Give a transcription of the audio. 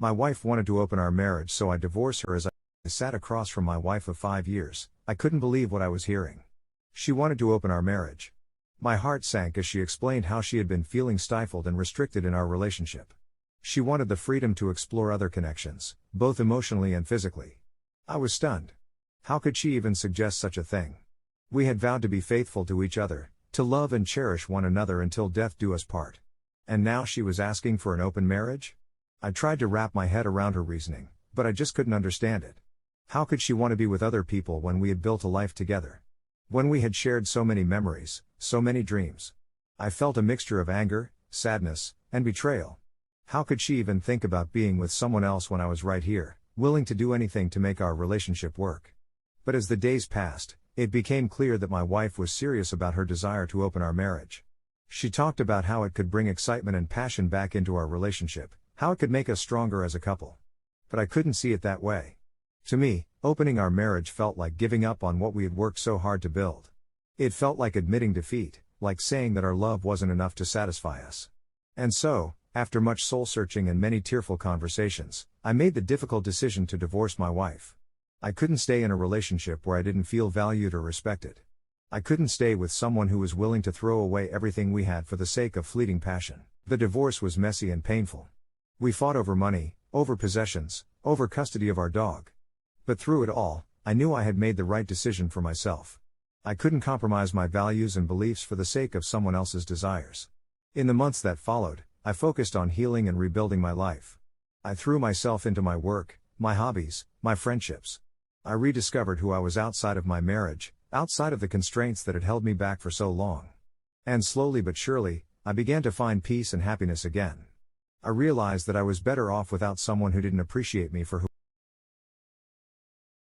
My wife wanted to open our marriage, so I divorced her. As I sat across from my wife of 5 years, I couldn't believe what I was hearing. She wanted to open our marriage. My heart sank as she explained how she had been feeling stifled and restricted in our relationship. She wanted the freedom to explore other connections, both emotionally and physically. I was stunned. How could she even suggest such a thing? We had vowed to be faithful to each other, to love and cherish one another until death do us part. And now she was asking for an open marriage? I tried to wrap my head around her reasoning, but I just couldn't understand it. How could she want to be with other people when we had built a life together? When we had shared so many memories, so many dreams? I felt a mixture of anger, sadness, and betrayal. How could she even think about being with someone else when I was right here, willing to do anything to make our relationship work? But as the days passed, it became clear that my wife was serious about her desire to open our marriage. She talked about how it could bring excitement and passion back into our relationship, how it could make us stronger as a couple. But I couldn't see it that way. To me, opening our marriage felt like giving up on what we had worked so hard to build. It felt like admitting defeat, like saying that our love wasn't enough to satisfy us. And so, after much soul-searching and many tearful conversations, I made the difficult decision to divorce my wife. I couldn't stay in a relationship where I didn't feel valued or respected. I couldn't stay with someone who was willing to throw away everything we had for the sake of fleeting passion. The divorce was messy and painful. We fought over money, over possessions, over custody of our dog. But through it all, I knew I had made the right decision for myself. I couldn't compromise my values and beliefs for the sake of someone else's desires. In the months that followed, I focused on healing and rebuilding my life. I threw myself into my work, my hobbies, my friendships. I rediscovered who I was outside of my marriage, outside of the constraints that had held me back for so long. And slowly but surely, I began to find peace and happiness again. I realized that I was better off without someone who didn't appreciate me for who